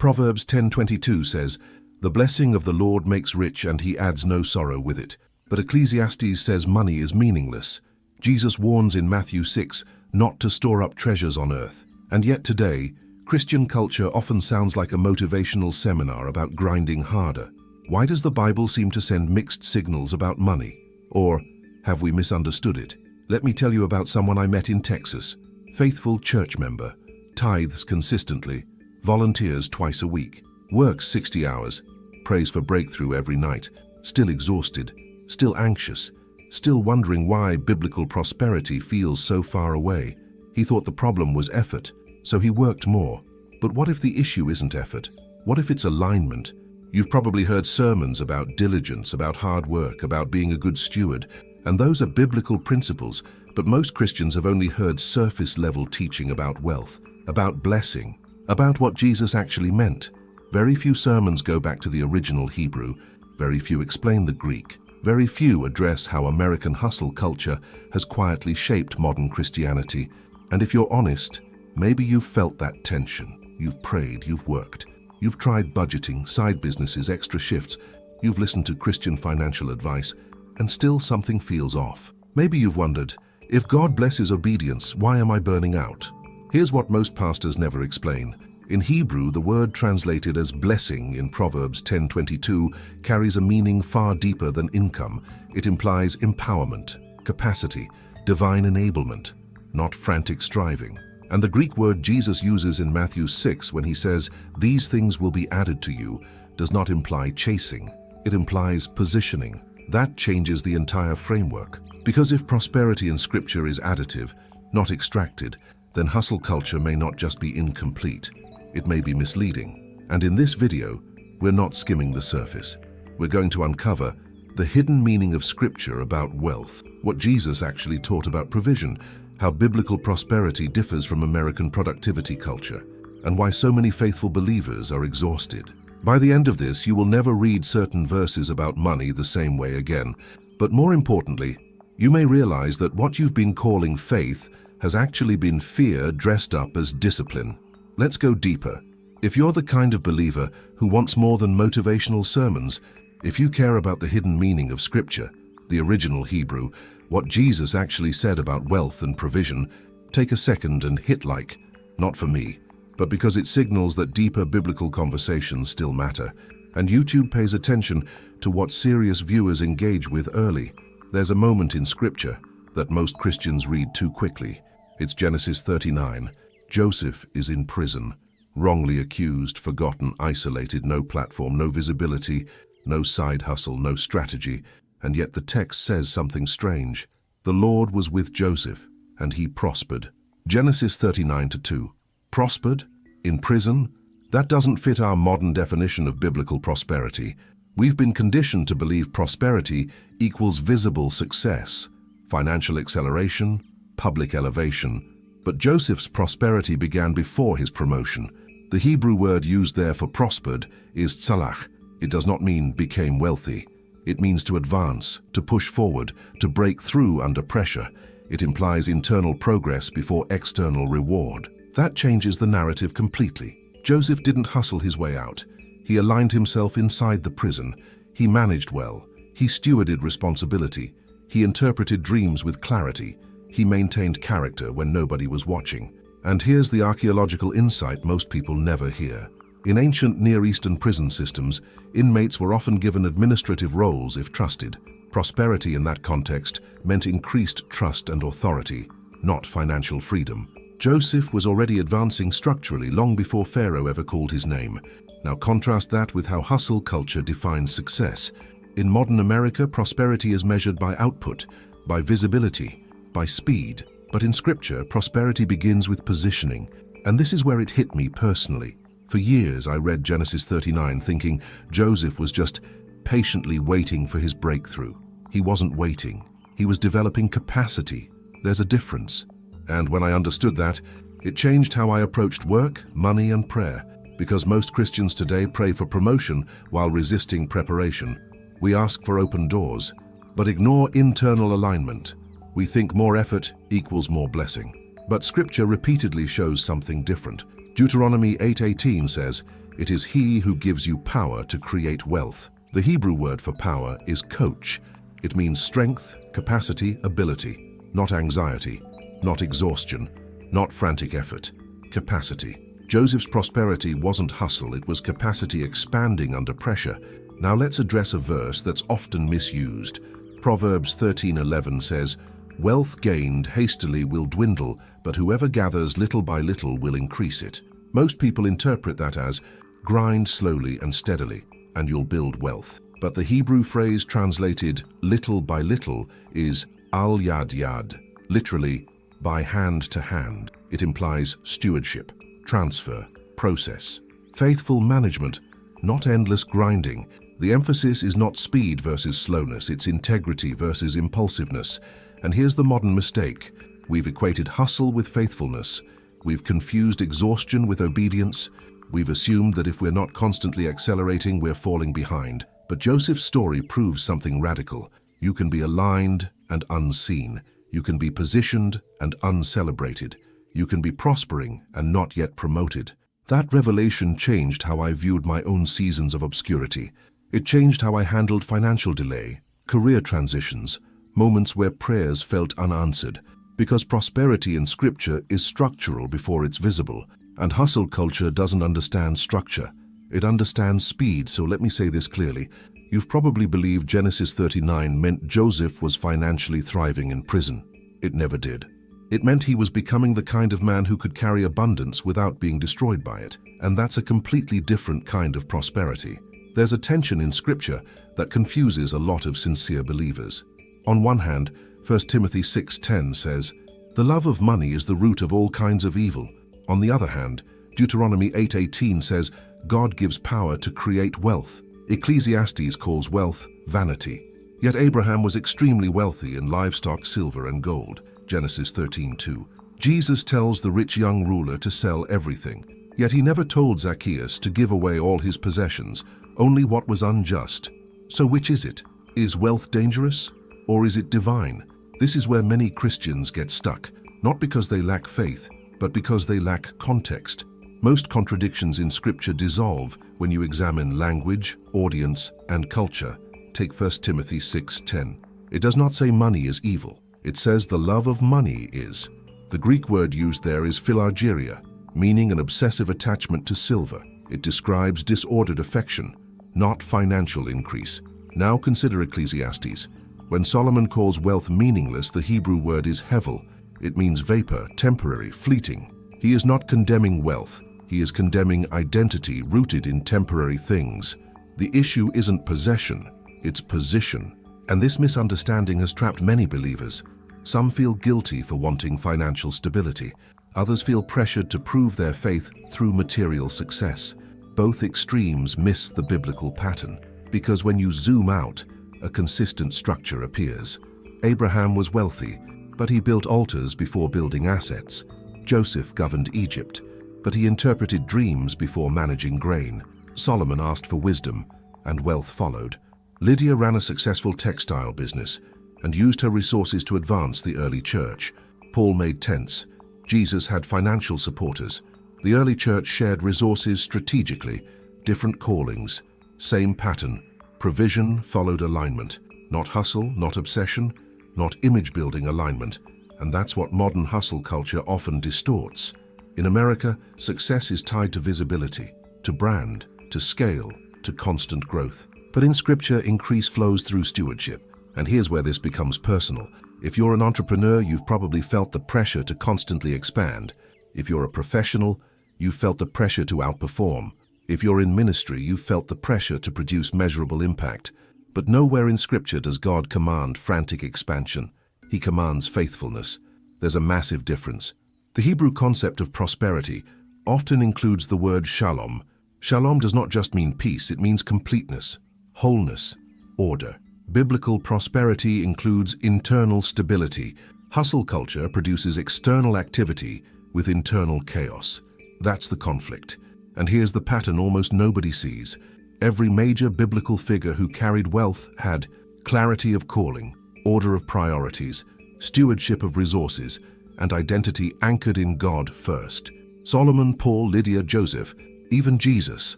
Proverbs 10:22 says, "The blessing of the Lord makes rich and he adds no sorrow with it." But Ecclesiastes says money is meaningless. Jesus warns in Matthew 6 not to store up treasures on earth. And yet today, Christian culture often sounds like a motivational seminar about grinding harder. Why does the Bible seem to send mixed signals about money? Or have we misunderstood it? Let me tell you about someone I met in Texas. Faithful church member, tithes consistently, volunteers twice a week, works 60 hours, prays for breakthrough every night, still exhausted, still anxious, still wondering why biblical prosperity feels so far away. He thought the problem was effort, so he worked more. But what if the issue isn't effort? What if it's alignment? You've probably heard sermons about diligence, about hard work, about being a good steward, and those are biblical principles, but most Christians have only heard surface-level teaching about wealth, about blessing, about what Jesus actually meant. Very few sermons go back to the original Hebrew, very few explain the Greek, very few address how American hustle culture has quietly shaped modern Christianity. And if you're honest, maybe you've felt that tension. You've prayed, you've worked, you've tried budgeting, side businesses, extra shifts, you've listened to Christian financial advice, and still something feels off. Maybe you've wondered, if God blesses obedience, why am I burning out? Here's what most pastors never explain. In Hebrew, the word translated as blessing in Proverbs 10:22 carries a meaning far deeper than income. It implies empowerment, capacity, divine enablement, not frantic striving. And the Greek word Jesus uses in Matthew 6 when he says, "These things will be added to you," does not imply chasing. It implies positioning. That changes the entire framework. Because if prosperity in Scripture is additive, not extracted, then hustle culture may not just be incomplete. It may be misleading. And in this video, we're not skimming the surface. We're going to uncover the hidden meaning of Scripture about wealth, what Jesus actually taught about provision, how biblical prosperity differs from American productivity culture, and why so many faithful believers are exhausted. By the end of this, you will never read certain verses about money the same way again. But more importantly, you may realize that what you've been calling faith has actually been fear dressed up as discipline. Let's go deeper. If you're the kind of believer who wants more than motivational sermons, if you care about the hidden meaning of Scripture, the original Hebrew, what Jesus actually said about wealth and provision, take a second and hit like, not for me, but because it signals that deeper biblical conversations still matter. And YouTube pays attention to what serious viewers engage with early. There's a moment in Scripture that most Christians read too quickly. It's Genesis 39. Joseph is in prison, wrongly accused, forgotten, isolated, no platform, no visibility, no side hustle, no strategy. And yet the text says something strange. The Lord was with Joseph, and he prospered. Genesis 39:2. Prospered? In prison? That doesn't fit our modern definition of biblical prosperity. We've been conditioned to believe prosperity equals visible success, financial acceleration, public elevation. But Joseph's prosperity began before his promotion. The Hebrew word used there for prospered is tzalach. It does not mean became wealthy. It means to advance, to push forward, to break through under pressure. It implies internal progress before external reward. That changes the narrative completely. Joseph didn't hustle his way out. He aligned himself inside the prison. He managed well. He stewarded responsibility. He interpreted dreams with clarity. He maintained character when nobody was watching. And here's the archaeological insight most people never hear. In ancient Near Eastern prison systems, inmates were often given administrative roles if trusted. Prosperity in that context meant increased trust and authority, not financial freedom. Joseph was already advancing structurally long before Pharaoh ever called his name. Now contrast that with how hustle culture defines success. In modern America, prosperity is measured by output, by visibility, by speed. But in Scripture, prosperity begins with positioning. And this is where it hit me personally. For years, I read Genesis 39 thinking Joseph was just patiently waiting for his breakthrough. He wasn't waiting. He was developing capacity. There's a difference. And when I understood that, it changed how I approached work, money, and prayer. Because most Christians today pray for promotion while resisting preparation. We ask for open doors, but ignore internal alignment. We think more effort equals more blessing. But Scripture repeatedly shows something different. Deuteronomy 8:18 says, It is He who gives you power to create wealth. The Hebrew word for power is coach. It means strength, capacity, ability, not anxiety, not exhaustion, not frantic effort. Capacity. Joseph's prosperity wasn't hustle, it was capacity expanding under pressure. Now let's address a verse that's often misused. Proverbs 13:11 says, "Wealth gained hastily will dwindle, but whoever gathers little by little will increase it." Most people interpret that as, grind slowly and steadily, and you'll build wealth. But the Hebrew phrase translated little by little is al yad yad, literally by hand to hand. It implies stewardship, transfer, process, faithful management, not endless grinding. The emphasis is not speed versus slowness, it's integrity versus impulsiveness. And here's the modern mistake. We've equated hustle with faithfulness. We've confused exhaustion with obedience. We've assumed that if we're not constantly accelerating, we're falling behind. But Joseph's story proves something radical. You can be aligned and unseen. You can be positioned and uncelebrated. You can be prospering and not yet promoted. That revelation changed how I viewed my own seasons of obscurity. It changed how I handled financial delay, career transitions, moments where prayers felt unanswered. Because prosperity in Scripture is structural before it's visible, and hustle culture doesn't understand structure. It understands speed, so let me say this clearly. You've probably believed Genesis 39 meant Joseph was financially thriving in prison. It never did. It meant he was becoming the kind of man who could carry abundance without being destroyed by it, and that's a completely different kind of prosperity. There's a tension in Scripture that confuses a lot of sincere believers. On one hand, 1 Timothy 6:10 says, "The love of money is the root of all kinds of evil." On the other hand, Deuteronomy 8:18 says, "God gives power to create wealth." Ecclesiastes calls wealth vanity. Yet Abraham was extremely wealthy in livestock, silver, and gold. Genesis 13:2. Jesus tells the rich young ruler to sell everything. Yet he never told Zacchaeus to give away all his possessions, only what was unjust. So which is it? Is wealth dangerous? Or is it divine? This is where many Christians get stuck, not because they lack faith, but because they lack context. Most contradictions in Scripture dissolve when you examine language, audience, and culture. Take 1 Timothy 6:10. It does not say money is evil. It says the love of money is. The Greek word used there is philargyria, meaning an obsessive attachment to silver. It describes disordered affection, not financial increase. Now consider Ecclesiastes. When Solomon calls wealth meaningless, the Hebrew word is hevel. It means vapor, temporary, fleeting. He is not condemning wealth. He is condemning identity rooted in temporary things. The issue isn't possession, it's position. And this misunderstanding has trapped many believers. Some feel guilty for wanting financial stability. Others feel pressured to prove their faith through material success. Both extremes miss the biblical pattern, because when you zoom out, a consistent structure appears. Abraham was wealthy, but he built altars before building assets. Joseph governed Egypt, but he interpreted dreams before managing grain. Solomon asked for wisdom, and wealth followed. Lydia ran a successful textile business and used her resources to advance the early church. Paul made tents. Jesus had financial supporters. The early church shared resources strategically, different callings, same pattern. Provision followed alignment, not hustle, not obsession, not image-building alignment. And that's what modern hustle culture often distorts. In America, success is tied to visibility, to brand, to scale, to constant growth. But in Scripture, increase flows through stewardship. And here's where this becomes personal. If you're an entrepreneur, you've probably felt the pressure to constantly expand. If you're a professional, you've felt the pressure to outperform. If you're in ministry, you've felt the pressure to produce measurable impact. But nowhere in Scripture does God command frantic expansion. He commands faithfulness. There's a massive difference. The Hebrew concept of prosperity often includes the word shalom. Shalom does not just mean peace, it means completeness, wholeness, order. Biblical prosperity includes internal stability. Hustle culture produces external activity with internal chaos. That's the conflict. And here's the pattern almost nobody sees. Every major biblical figure who carried wealth had clarity of calling, order of priorities, stewardship of resources, and identity anchored in God first. Solomon, Paul, Lydia, Joseph, Even Jesus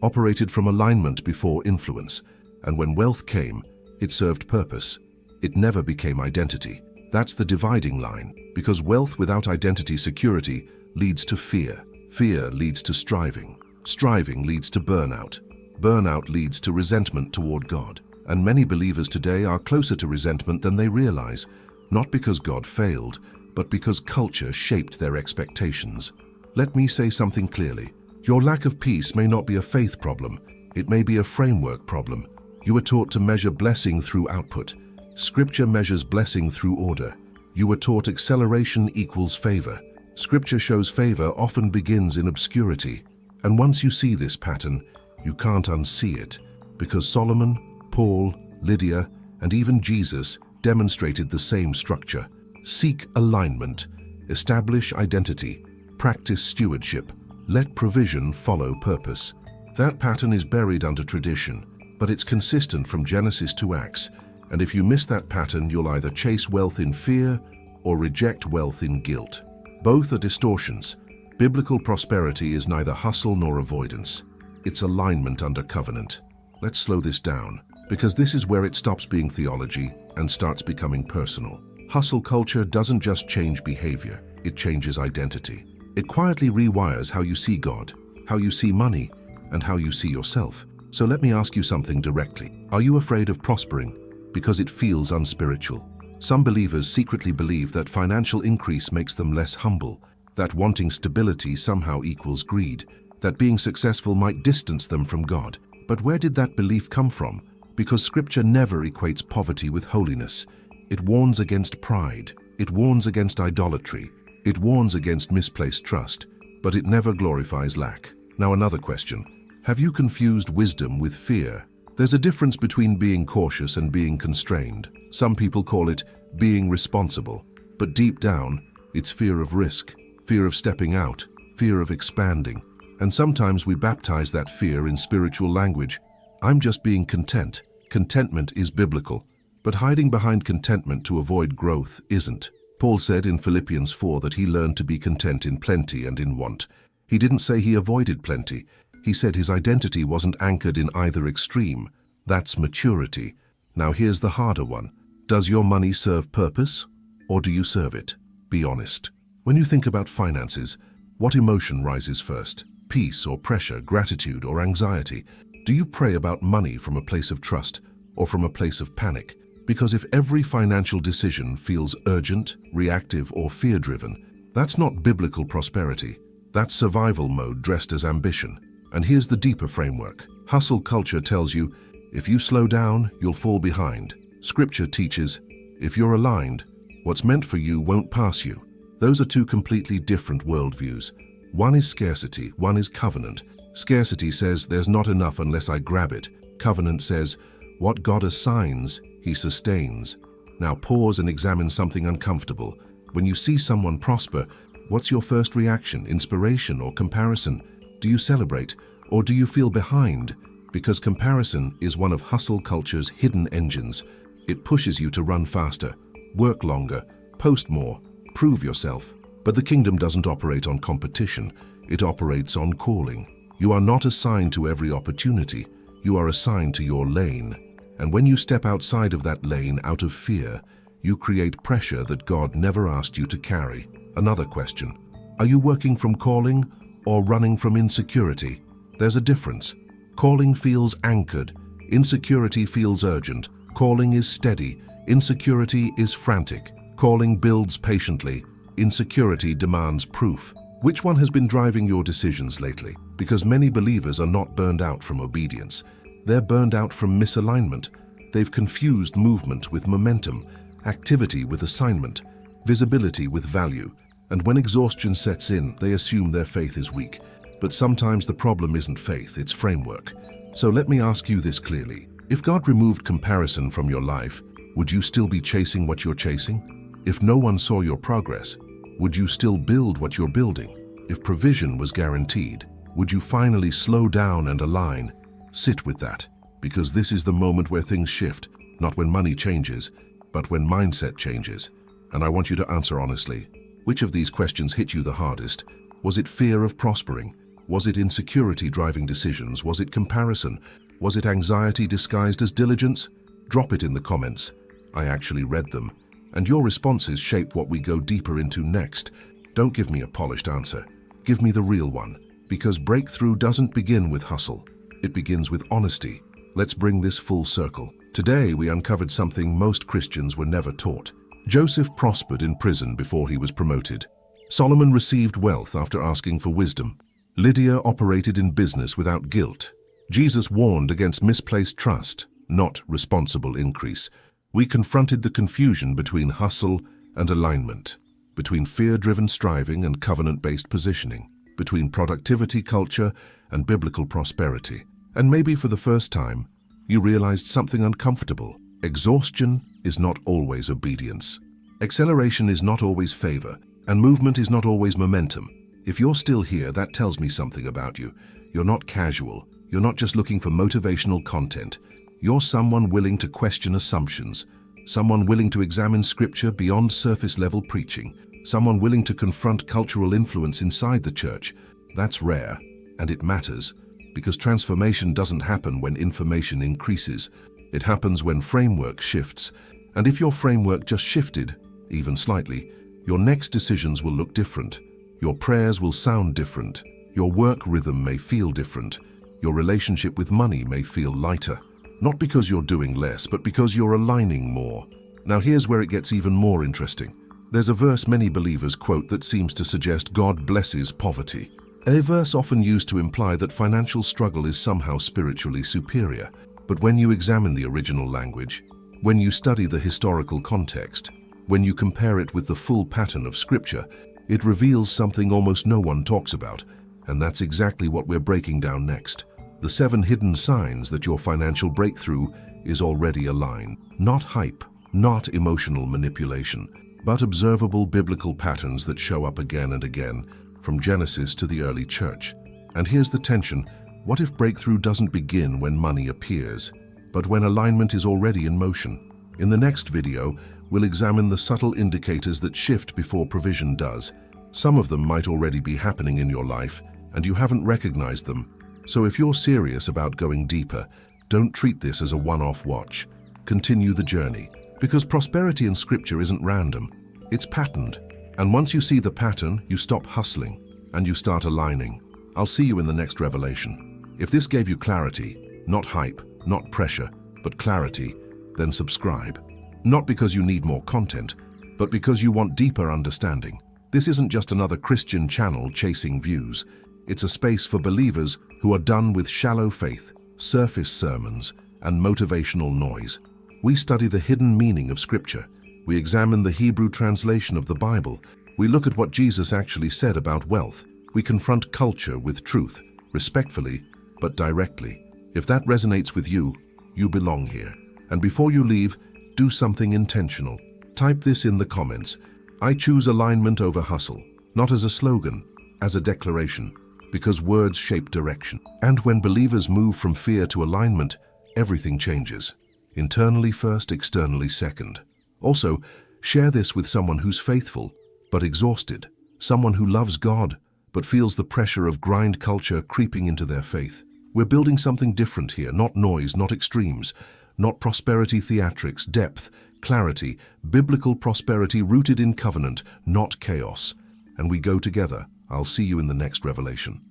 operated from alignment before influence, and when wealth came, it served purpose. It never became identity. That's the dividing line, because wealth without identity security leads to fear. Fear leads to striving. Striving leads to burnout. Burnout leads to resentment toward God. And many believers today are closer to resentment than they realize, not because God failed, but because culture shaped their expectations. Let me say something clearly. Your lack of peace may not be a faith problem. It may be a framework problem. You were taught to measure blessing through output. Scripture measures blessing through order. You were taught acceleration equals favor. Scripture shows favor often begins in obscurity. And once you see this pattern, you can't unsee it, because Solomon, Paul, Lydia, and even Jesus demonstrated the same structure. Seek alignment, establish identity, practice stewardship, let provision follow purpose. That pattern is buried under tradition, but it's consistent from Genesis to Acts, and if you miss that pattern, you'll either chase wealth in fear or reject wealth in guilt. Both are distortions. Biblical prosperity is neither hustle nor avoidance. It's alignment under covenant. Let's slow this down, because this is where it stops being theology and starts becoming personal. Hustle culture doesn't just change behavior, it changes identity. It quietly rewires how you see God, how you see money, and how you see yourself. So let me ask you something directly. Are you afraid of prospering because it feels unspiritual? Some believers secretly believe that financial increase makes them less humble, that wanting stability somehow equals greed, that being successful might distance them from God. But where did that belief come from? Because Scripture never equates poverty with holiness. It warns against pride. It warns against idolatry. It warns against misplaced trust. But it never glorifies lack. Now another question. Have you confused wisdom with fear? There's a difference between being cautious and being constrained. Some people call it being responsible. But deep down, it's fear of risk, fear of stepping out, fear of expanding. And sometimes we baptize that fear in spiritual language. I'm just being content. Contentment is biblical. But hiding behind contentment to avoid growth isn't. Paul said in Philippians 4 that he learned to be content in plenty and in want. He didn't say he avoided plenty. He said his identity wasn't anchored in either extreme. That's maturity. Now here's the harder one. Does your money serve purpose, or do you serve it? Be honest. When you think about finances, what emotion rises first? Peace or pressure, gratitude or anxiety? Do you pray about money from a place of trust or from a place of panic? Because if every financial decision feels urgent, reactive or fear-driven, that's not biblical prosperity. That's survival mode dressed as ambition. And here's the deeper framework. Hustle culture tells you, if you slow down, you'll fall behind. Scripture teaches, if you're aligned, what's meant for you won't pass you. Those are two completely different worldviews. One is scarcity, one is covenant. Scarcity says there's not enough unless I grab it. Covenant says, what God assigns, He sustains. Now pause and examine something uncomfortable. When you see someone prosper, what's your first reaction? Inspiration or comparison? Do you celebrate, or do you feel behind? Because comparison is one of hustle culture's hidden engines. It pushes you to run faster, work longer, post more, prove yourself. But the kingdom doesn't operate on competition. It operates on calling. You are not assigned to every opportunity. You are assigned to your lane. And when you step outside of that lane out of fear, you create pressure that God never asked you to carry. Another question. Are you working from calling or running from insecurity? There's a difference. Calling feels anchored. Insecurity feels urgent. Calling is steady. Insecurity is frantic. Calling builds patiently. Insecurity demands proof. Which one has been driving your decisions lately? Because many believers are not burned out from obedience. They're burned out from misalignment. They've confused movement with momentum, activity with assignment, visibility with value. And when exhaustion sets in, they assume their faith is weak. But sometimes the problem isn't faith, it's framework. So let me ask you this clearly. If God removed comparison from your life, would you still be chasing what you're chasing? If no one saw your progress, would you still build what you're building? If provision was guaranteed, would you finally slow down and align? Sit with that, because this is the moment where things shift, not when money changes, but when mindset changes. And I want you to answer honestly. Which of these questions hit you the hardest? Was it fear of prospering? Was it insecurity driving decisions? Was it comparison? Was it anxiety disguised as diligence? Drop it in the comments. I actually read them. And your responses shape what we go deeper into next. Don't give me a polished answer. Give me the real one. Because breakthrough doesn't begin with hustle. It begins with honesty. Let's bring this full circle. Today we uncovered something most Christians were never taught. Joseph prospered in prison before he was promoted. Solomon received wealth after asking for wisdom. Lydia operated in business without guilt. Jesus warned against misplaced trust, not responsible increase. We confronted the confusion between hustle and alignment, between fear-driven striving and covenant-based positioning, between productivity culture and biblical prosperity. And maybe for the first time, you realized something uncomfortable. Exhaustion is not always obedience. Acceleration is not always favor, and movement is not always momentum. If you're still here, that tells me something about you. You're not casual. You're not just looking for motivational content. You're someone willing to question assumptions, someone willing to examine scripture beyond surface-level preaching, someone willing to confront cultural influence inside the church. That's rare, and it matters, because transformation doesn't happen when information increases. It happens when framework shifts. And if your framework just shifted, even slightly, your next decisions will look different. Your prayers will sound different. Your work rhythm may feel different. Your relationship with money may feel lighter. Not because you're doing less, but because you're aligning more. Now here's where it gets even more interesting. There's a verse many believers quote that seems to suggest God blesses poverty. A verse often used to imply that financial struggle is somehow spiritually superior. But when you examine the original language, when you study the historical context, when you compare it with the full pattern of Scripture, it reveals something almost no one talks about, and that's exactly what we're breaking down next. The 7 hidden signs that your financial breakthrough is already aligned. Not hype, not emotional manipulation, but observable biblical patterns that show up again and again, from Genesis to the early church. And here's the tension. What if breakthrough doesn't begin when money appears, but when alignment is already in motion? In the next video, we'll examine the subtle indicators that shift before provision does. Some of them might already be happening in your life, and you haven't recognized them. So if you're serious about going deeper, don't treat this as a one-off watch. Continue the journey, because prosperity in Scripture isn't random. It's patterned. And once you see the pattern, you stop hustling, and you start aligning. I'll see you in the next revelation. If this gave you clarity, not hype, not pressure, but clarity, then subscribe. Not because you need more content, but because you want deeper understanding. This isn't just another Christian channel chasing views. It's a space for believers who are done with shallow faith, surface sermons, and motivational noise. We study the hidden meaning of Scripture. We examine the Hebrew translation of the Bible. We look at what Jesus actually said about wealth. We confront culture with truth, respectfully, but directly. If that resonates with you, you belong here. And before you leave, do something intentional. Type this in the comments. I choose alignment over hustle, not as a slogan, as a declaration, because words shape direction. And when believers move from fear to alignment, everything changes. Internally first, externally second. Also, share this with someone who's faithful, but exhausted. Someone who loves God, but feels the pressure of grind culture creeping into their faith. We're building something different here, not noise, not extremes, not prosperity theatrics, depth, clarity, biblical prosperity rooted in covenant, not chaos. And we go together. I'll see you in the next revelation.